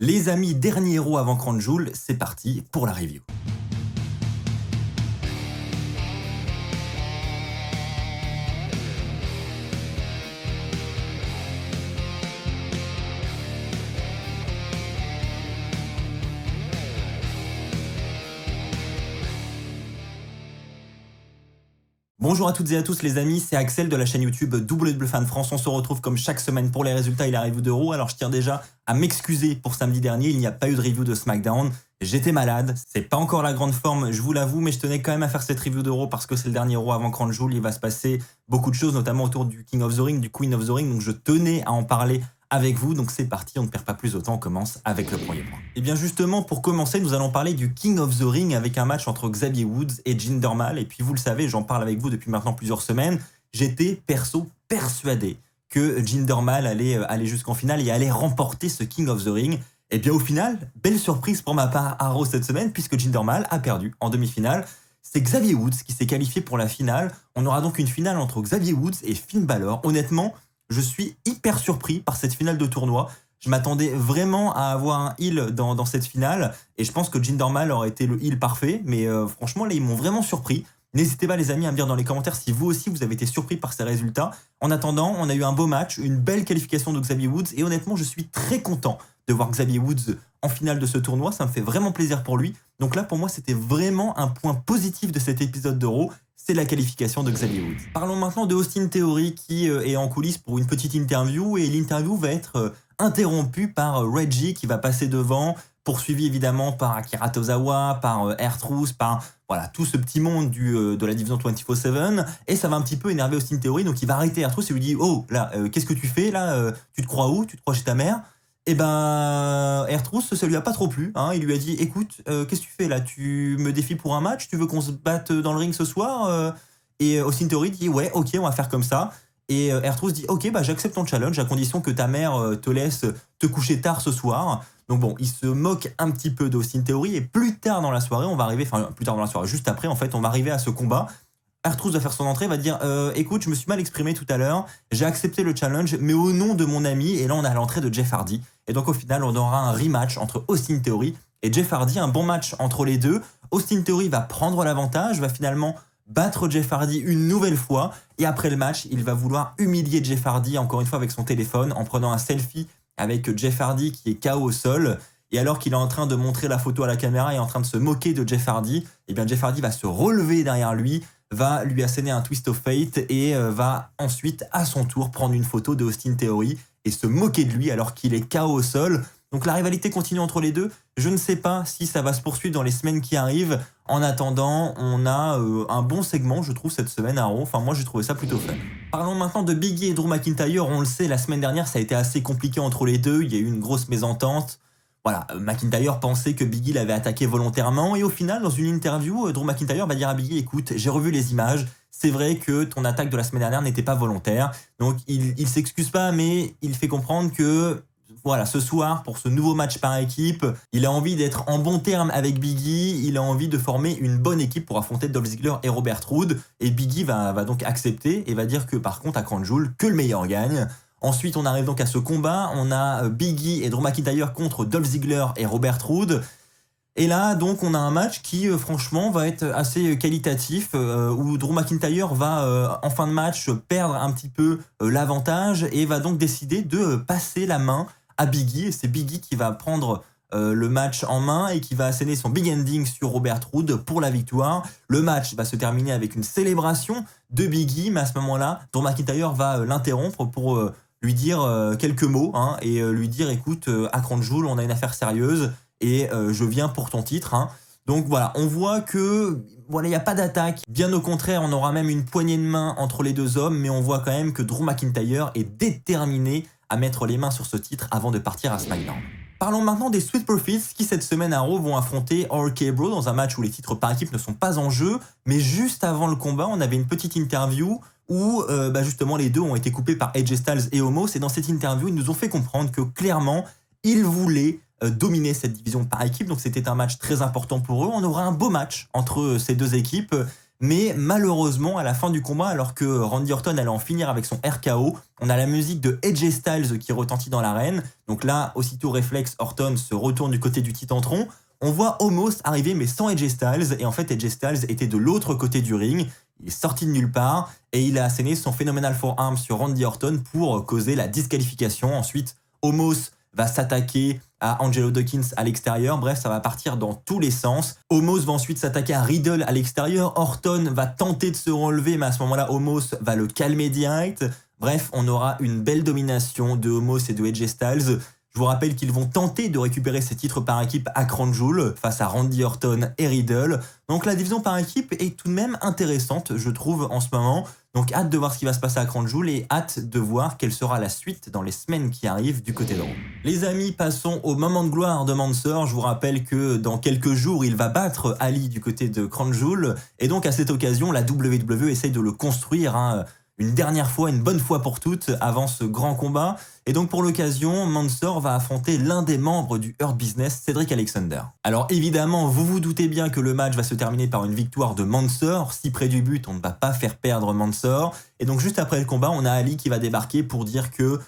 Les amis, dernier héros avant Crown Jewel, c'est parti pour la review. Bonjour à toutes et à tous les amis, c'est Axel de la chaîne YouTube WWE Fan France. On se retrouve comme chaque semaine pour les résultats et la review de Raw. Alors je tiens déjà à m'excuser pour samedi dernier, il n'y a pas eu de review de SmackDown. J'étais malade, c'est pas encore la grande forme, je vous l'avoue, mais je tenais quand même à faire cette review de Raw parce que c'est le dernier Raw avant Crown Jewel. Il va se passer beaucoup de choses, notamment autour du King of the Ring, du Queen of the Ring, donc je tenais à en parler avec vous, donc c'est parti, on ne perd pas plus de temps, on commence avec le premier point. Et bien justement, pour commencer, nous allons parler du King of the Ring avec un match entre Xavier Woods et Jinder Mahal, et puis vous le savez, j'en parle avec vous depuis maintenant plusieurs semaines, j'étais persuadé que Jinder Mahal allait aller jusqu'en finale et allait remporter ce King of the Ring. Et bien au final, belle surprise pour ma part à Raw cette semaine, puisque Jinder Mahal a perdu en demi-finale. C'est Xavier Woods qui s'est qualifié pour la finale. On aura donc une finale entre Xavier Woods et Finn Balor. Honnêtement, je suis hyper surpris par cette finale de tournoi. Je m'attendais vraiment à avoir un heel dans cette finale. Et je pense que Jinder Mahal aurait été le heel parfait. Mais franchement, là, ils m'ont vraiment surpris. N'hésitez pas les amis à me dire dans les commentaires si vous aussi vous avez été surpris par ces résultats. En attendant, on a eu un beau match, une belle qualification de Xavier Woods. Et honnêtement, je suis très content de voir Xavier Woods en finale de ce tournoi. Ça me fait vraiment plaisir pour lui. Donc là, pour moi, c'était vraiment un point positif de cet épisode de Raw. C'est la qualification de Xavier Woods. Parlons maintenant de Austin Theory qui est en coulisses pour une petite interview. Et l'interview va être interrompue par Reggie qui va passer devant, poursuivi évidemment par Akira Tozawa, par R-Truth, par voilà, tout ce petit monde de la division 24/7. Et ça va un petit peu énerver Austin Theory. Donc il va arrêter R-Truth et lui dit « Oh, là, qu'est-ce que tu fais là Tu te crois où? Tu te crois chez ta mère ?» Et ben, R-Truth, ça lui a pas trop plu. Hein. Il lui a dit, écoute, qu'est-ce que tu fais là? Tu me défies pour un match? Tu veux qu'on se batte dans le ring ce soir? Et Austin Theory dit, ouais, ok, on va faire comme ça. Et R-Truth dit, ok, bah j'accepte ton challenge à condition que ta mère te laisse te coucher tard ce soir. Donc bon, il se moque un petit peu d'Austin Theory. Et plus tard dans la soirée, juste après, en fait, on va arriver à ce combat. R-Truth va faire son entrée, va dire écoute, je me suis mal exprimé tout à l'heure, j'ai accepté le challenge, mais au nom de mon ami. Et là, on a l'entrée de Jeff Hardy. Et donc, au final, on aura un rematch entre Austin Theory et Jeff Hardy, un bon match entre les deux. Austin Theory va prendre l'avantage, va finalement battre Jeff Hardy une nouvelle fois. Et après le match, il va vouloir humilier Jeff Hardy, encore une fois avec son téléphone, en prenant un selfie avec Jeff Hardy qui est KO au sol. Et alors qu'il est en train de montrer la photo à la caméra et en train de se moquer de Jeff Hardy, et bien Jeff Hardy va se relever derrière lui, va lui asséner un twist of fate et va ensuite, à son tour, prendre une photo de Austin Theory et se moquer de lui alors qu'il est KO au sol. Donc la rivalité continue entre les deux. Je ne sais pas si ça va se poursuivre dans les semaines qui arrivent. En attendant, on a un bon segment, je trouve, cette semaine à Raw. Enfin, moi, j'ai trouvé ça plutôt fun. Parlons maintenant de Big E et Drew McIntyre. On le sait, la semaine dernière, ça a été assez compliqué entre les deux. Il y a eu une grosse mésentente. Voilà, McIntyre pensait que Big E l'avait attaqué volontairement et au final, dans une interview, Drew McIntyre va dire à Big E, écoute, j'ai revu les images, c'est vrai que ton attaque de la semaine dernière n'était pas volontaire. Donc il s'excuse pas, mais il fait comprendre que voilà, ce soir, pour ce nouveau match par équipe, il a envie d'être en bon terme avec Big E, il a envie de former une bonne équipe pour affronter Dolph Ziggler et Robert Roode. Et Big E va donc accepter et va dire que par contre, à Crown Jewel, que le meilleur gagne. Ensuite, on arrive donc à ce combat. On a Big E et Drew McIntyre contre Dolph Ziggler et Robert Roode. Et là, donc, on a un match qui, franchement, va être assez qualitatif, où Drew McIntyre va, en fin de match, perdre un petit peu l'avantage et va donc décider de passer la main à Big E. Et c'est Big E qui va prendre le match en main et qui va asséner son big ending sur Robert Roode pour la victoire. Le match va se terminer avec une célébration de Big E, mais à ce moment-là, Drew McIntyre va l'interrompre pour lui dire quelques mots hein, et lui dire écoute, à Crown Jewel, on a une affaire sérieuse et je viens pour ton titre. Hein. Donc voilà, on voit que voilà, il n'y a pas d'attaque. Bien au contraire, on aura même une poignée de main entre les deux hommes, mais on voit quand même que Drew McIntyre est déterminé à mettre les mains sur ce titre avant de partir à SmackDown. Parlons maintenant des Street Profits qui cette semaine à Raw vont affronter RK Bro dans un match où les titres par équipe ne sont pas en jeu, mais juste avant le combat, on avait une petite interview où justement les deux ont été coupés par AJ Styles et Omos, et dans cette interview, ils nous ont fait comprendre que clairement, ils voulaient dominer cette division par équipe, donc c'était un match très important pour eux. On aura un beau match entre ces deux équipes Mais malheureusement, à la fin du combat, alors que Randy Orton allait en finir avec son RKO, on a la musique de AJ Styles qui retentit dans l'arène. Donc là, aussitôt réflexe, Orton se retourne du côté du Titantron. On voit Omos arriver mais sans AJ Styles. Et en fait, AJ Styles était de l'autre côté du ring. Il est sorti de nulle part et il a asséné son Phenomenal Forearm sur Randy Orton pour causer la disqualification. Ensuite, Omos va s'attaquer à Angelo Dawkins à l'extérieur. Bref, ça va partir dans tous les sens. Omos va ensuite s'attaquer à Riddle à l'extérieur. Orton va tenter de se relever, mais à ce moment-là, Omos va le calmer direct. Bref, on aura une belle domination de Omos et de AJ Styles. Je vous rappelle qu'ils vont tenter de récupérer ces titres par équipe à Crown Jewel face à Randy Orton et Riddle. Donc la division par équipe est tout de même intéressante, je trouve, en ce moment. Donc hâte de voir ce qui va se passer à Crown Jewel et hâte de voir quelle sera la suite dans les semaines qui arrivent du côté de Raw. Les amis, passons au moment de gloire de Mansoor. Je vous rappelle que dans quelques jours, il va battre Ali du côté de Crown Jewel. Et donc à cette occasion, la WWE essaye de le construire, une dernière fois, une bonne fois pour toutes, avant ce grand combat. Et donc pour l'occasion, Mansoor va affronter l'un des membres du Hurt Business, Cedric Alexander. Alors évidemment, vous vous doutez bien que le match va se terminer par une victoire de Mansoor. Si près du but, on ne va pas faire perdre Mansoor. Et donc juste après le combat, on a Ali qui va débarquer pour dire que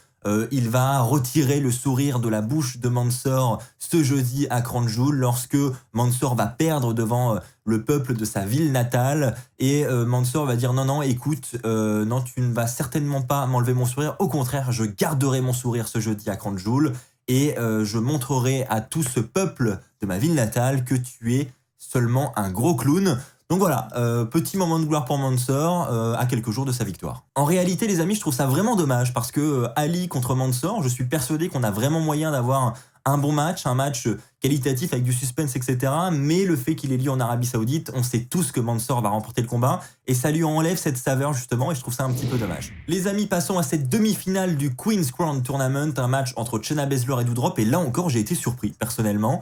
il va retirer le sourire de la bouche de Mansoor ce jeudi à Crown Jewel lorsque Mansoor va perdre devant le peuple de sa ville natale et Mansoor va dire non écoute non tu ne vas certainement pas m'enlever mon sourire, au contraire je garderai mon sourire ce jeudi à Crown Jewel et je montrerai à tout ce peuple de ma ville natale que tu es seulement un gros clown. Donc voilà, petit moment de gloire pour Mansoor à quelques jours de sa victoire. En réalité, les amis, je trouve ça vraiment dommage parce que Ali contre Mansoor, je suis persuadé qu'on a vraiment moyen d'avoir un bon match, un match qualitatif avec du suspense, etc. Mais le fait qu'il ait lieu en Arabie Saoudite, on sait tous que Mansoor va remporter le combat et ça lui enlève cette saveur justement et je trouve ça un petit peu dommage. Les amis, passons à cette demi-finale du Queen's Crown Tournament, un match entre Shayna Baszler et Doudrop et là encore j'ai été surpris personnellement.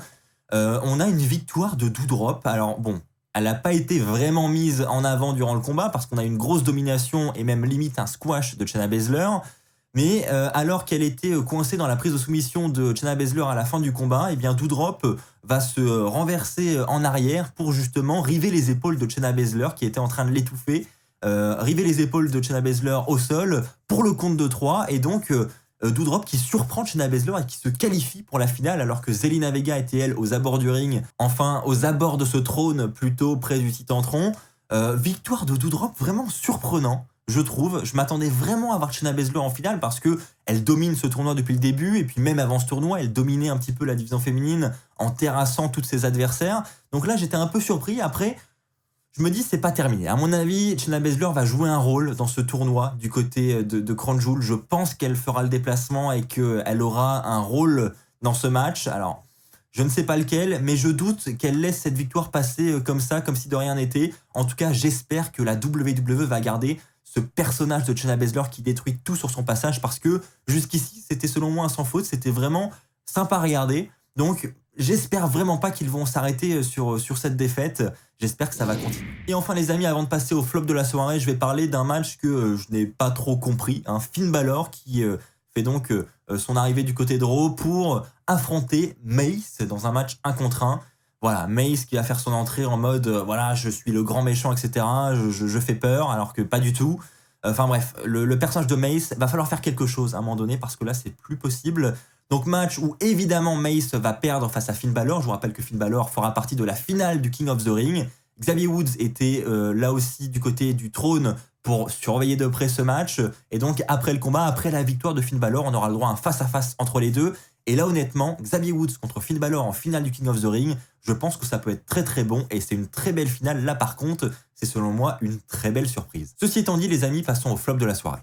On a une victoire de Doudrop, alors bon... Elle n'a pas été vraiment mise en avant durant le combat parce qu'on a une grosse domination et même limite un squash de Shayna Baszler. Mais alors qu'elle était coincée dans la prise de soumission de Shayna Baszler à la fin du combat, eh bien Doudrop va se renverser en arrière pour justement river les épaules de Shayna Baszler qui était en train de l'étouffer. River les épaules de Shayna Baszler au sol pour le compte de 3 et donc... Doudrop qui surprend Shayna Baszler et qui se qualifie pour la finale alors que Zelina Vega était elle aux abords du ring, enfin aux abords de ce trône plutôt près du Titantron. Victoire de Doudrop vraiment surprenant, je trouve. Je m'attendais vraiment à voir Shayna Baszler en finale parce que elle domine ce tournoi depuis le début et puis même avant ce tournoi, elle dominait un petit peu la division féminine en terrassant tous ses adversaires. Donc là, j'étais un peu surpris. Après, je me dis c'est pas terminé. À mon avis, Shayna Baszler va jouer un rôle dans ce tournoi du côté de Crown Jewel. Je pense qu'elle fera le déplacement et qu'elle aura un rôle dans ce match. Alors, je ne sais pas lequel, mais je doute qu'elle laisse cette victoire passer comme ça, comme si de rien n'était. En tout cas, j'espère que la WWE va garder ce personnage de Shayna Baszler qui détruit tout sur son passage parce que jusqu'ici, c'était selon moi un sans faute. C'était vraiment sympa à regarder. Donc, j'espère vraiment pas qu'ils vont s'arrêter sur cette défaite. J'espère que ça va continuer. Et enfin les amis, avant de passer au flop de la soirée, je vais parler d'un match que je n'ai pas trop compris. Finn Balor qui fait donc son arrivée du côté de Raw pour affronter Mace dans un match 1 contre 1. Voilà, Mace qui va faire son entrée en mode voilà, je suis le grand méchant, etc. Je fais peur, alors que pas du tout. Enfin bref, le personnage de Mace, va falloir faire quelque chose à un moment donné parce que là c'est plus possible. Donc match où évidemment Mace va perdre face à Finn Balor. Je vous rappelle que Finn Balor fera partie de la finale du King of the Ring. Xavier Woods était là aussi du côté du trône pour surveiller de près ce match. Et donc après le combat, après la victoire de Finn Balor, on aura le droit à un face-à-face entre les deux. Et là honnêtement, Xavier Woods contre Finn Balor en finale du King of the Ring, je pense que ça peut être très très bon et c'est une très belle finale. Là par contre, c'est selon moi une très belle surprise. Ceci étant dit les amis, passons au flop de la soirée.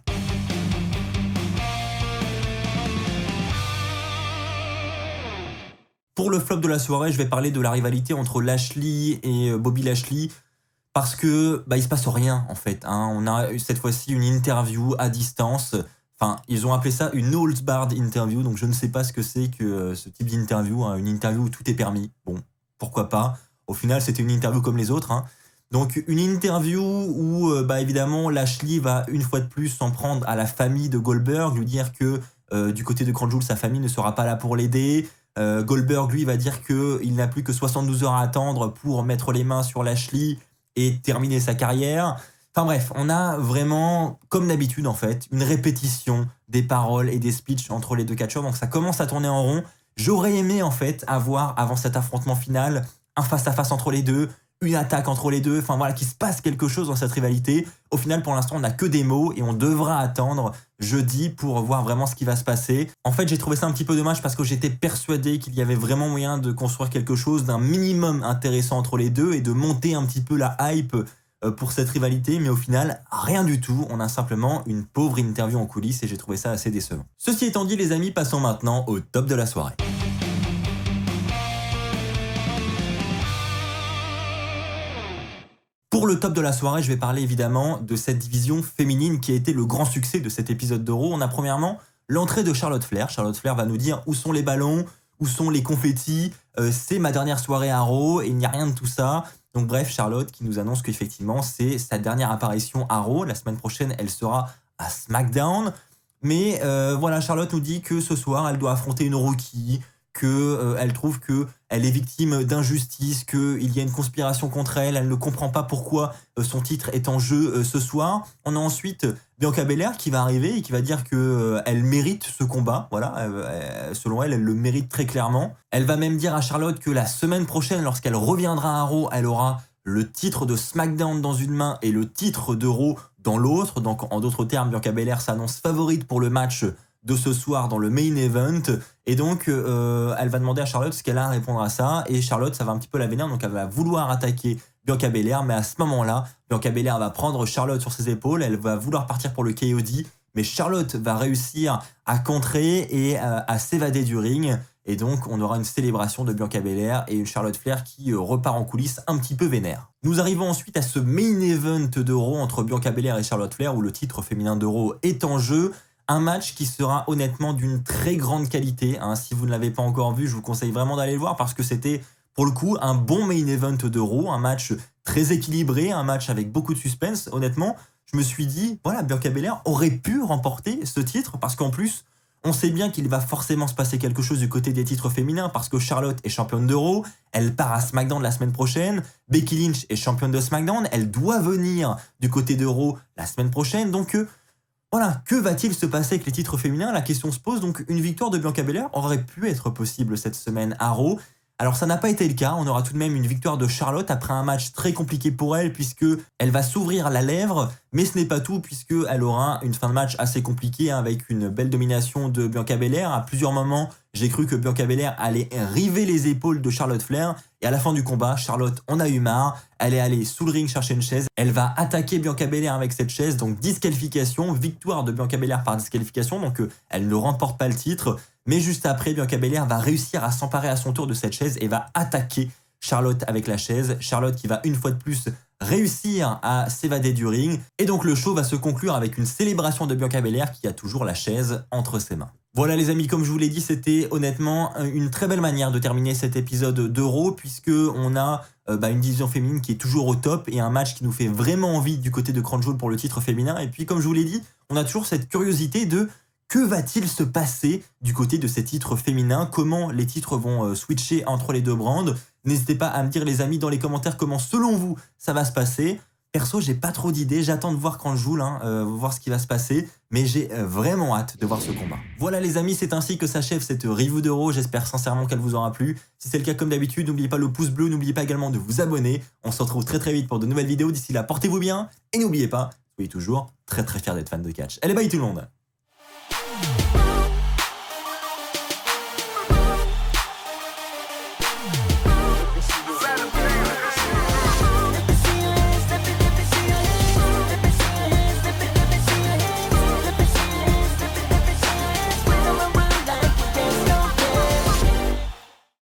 Pour le flop de la soirée, je vais parler de la rivalité entre Lashley et Bobby Lashley parce que il se passe rien en fait. On a cette fois-ci une interview à distance. Enfin, ils ont appelé ça une no holds barred interview, donc je ne sais pas ce que c'est que ce type d'interview, une interview où tout est permis. Bon, pourquoi pas. Au final, c'était une interview comme les autres. Donc une interview où évidemment Lashley va une fois de plus s'en prendre à la famille de Goldberg, lui dire que du côté de Crown Jewel, sa famille ne sera pas là pour l'aider. Goldberg, lui, va dire qu'il n'a plus que 72 heures à attendre pour mettre les mains sur Lashley et terminer sa carrière. Enfin bref, on a vraiment, comme d'habitude en fait, une répétition des paroles et des speeches entre les deux catcheurs, donc ça commence à tourner en rond. J'aurais aimé en fait avoir, avant cet affrontement final, un face-à-face entre les deux, une attaque entre les deux, enfin voilà, qu'il se passe quelque chose dans cette rivalité. Au final, pour l'instant, on n'a que des mots et on devra attendre jeudi pour voir vraiment ce qui va se passer. En fait, j'ai trouvé ça un petit peu dommage parce que j'étais persuadé qu'il y avait vraiment moyen de construire quelque chose d'un minimum intéressant entre les deux et de monter un petit peu la hype pour cette rivalité, mais au final, rien du tout. On a simplement une pauvre interview en coulisses et j'ai trouvé ça assez décevant. Ceci étant dit, les amis, passons maintenant au top de la soirée. Pour le top de la soirée, je vais parler évidemment de cette division féminine qui a été le grand succès de cet épisode d'Euro. On a premièrement l'entrée de Charlotte Flair. Charlotte Flair va nous dire où sont les ballons, où sont les confettis. C'est ma dernière soirée à Raw et il n'y a rien de tout ça. Donc bref, Charlotte qui nous annonce qu'effectivement c'est sa dernière apparition à Raw. La semaine prochaine, elle sera à SmackDown. Mais voilà, Charlotte nous dit que ce soir, elle doit affronter une rookie, qu'elle trouve qu'elle est victime d'injustice, qu'il y a une conspiration contre elle, elle ne comprend pas pourquoi son titre est en jeu ce soir. On a ensuite Bianca Belair qui va arriver et qui va dire qu'elle mérite ce combat. Voilà, selon elle, elle le mérite très clairement. Elle va même dire à Charlotte que la semaine prochaine, lorsqu'elle reviendra à Raw, elle aura le titre de SmackDown dans une main et le titre de Raw dans l'autre. Donc en d'autres termes, Bianca Belair s'annonce favorite pour le match de ce soir dans le main event, et donc elle va demander à Charlotte ce qu'elle a à répondre à ça, et Charlotte, ça va un petit peu la vénérer, donc elle va vouloir attaquer Bianca Belair, mais à ce moment-là, Bianca Belair va prendre Charlotte sur ses épaules, elle va vouloir partir pour le KOD, mais Charlotte va réussir à contrer et à s'évader du ring, et donc on aura une célébration de Bianca Belair et une Charlotte Flair qui repart en coulisses un petit peu vénère. Nous arrivons ensuite à ce main event d'Euro entre Bianca Belair et Charlotte Flair, où le titre féminin d'Euro est en jeu. Un match qui sera honnêtement d'une très grande qualité. Si vous ne l'avez pas encore vu, je vous conseille vraiment d'aller le voir parce que c'était pour le coup un bon main event d'Euro, un match très équilibré, un match avec beaucoup de suspense. Honnêtement, je me suis dit, voilà, Bianca Belair aurait pu remporter ce titre parce qu'en plus, on sait bien qu'il va forcément se passer quelque chose du côté des titres féminins parce que Charlotte est championne d'Euro, elle part à SmackDown la semaine prochaine, Becky Lynch est championne de SmackDown, elle doit venir du côté d'Euro la semaine prochaine, donc voilà, que va-t-il se passer avec les titres féminins? La question se pose, donc une victoire de Bianca Belair aurait pu être possible cette semaine à Raw. Alors ça n'a pas été le cas, on aura tout de même une victoire de Charlotte après un match très compliqué pour elle puisque elle va s'ouvrir la lèvre, mais ce n'est pas tout puisque elle aura une fin de match assez compliquée avec une belle domination de Bianca Belair. À plusieurs moments, j'ai cru que Bianca Belair allait river les épaules de Charlotte Flair et à la fin du combat, Charlotte en a eu marre, elle est allée sous le ring chercher une chaise, elle va attaquer Bianca Belair avec cette chaise, donc disqualification, victoire de Bianca Belair par disqualification, donc elle ne remporte pas le titre. Mais juste après, Bianca Belair va réussir à s'emparer à son tour de cette chaise et va attaquer Charlotte avec la chaise. Charlotte qui va une fois de plus réussir à s'évader du ring. Et donc le show va se conclure avec une célébration de Bianca Belair qui a toujours la chaise entre ses mains. Voilà les amis, comme je vous l'ai dit, c'était honnêtement une très belle manière de terminer cet épisode d'Euro puisque on a une division féminine qui est toujours au top et un match qui nous fait vraiment envie du côté de Crown Jewel pour le titre féminin. Et puis comme je vous l'ai dit, on a toujours cette curiosité de que va-t-il se passer du côté de ces titres féminins? Comment les titres vont switcher entre les deux brands? N'hésitez pas à me dire les amis dans les commentaires comment selon vous ça va se passer. Perso, j'ai pas trop d'idées, j'attends de voir Crown Jewel, voir ce qui va se passer, mais j'ai vraiment hâte de voir ce combat. Voilà les amis, c'est ainsi que s'achève cette review d'Euro, j'espère sincèrement qu'elle vous aura plu. Si c'est le cas comme d'habitude, n'oubliez pas le pouce bleu, n'oubliez pas également de vous abonner. On se retrouve très très vite pour de nouvelles vidéos, d'ici là portez-vous bien, et n'oubliez pas, soyez toujours très très fiers d'être fan de catch. Allez bye tout le monde.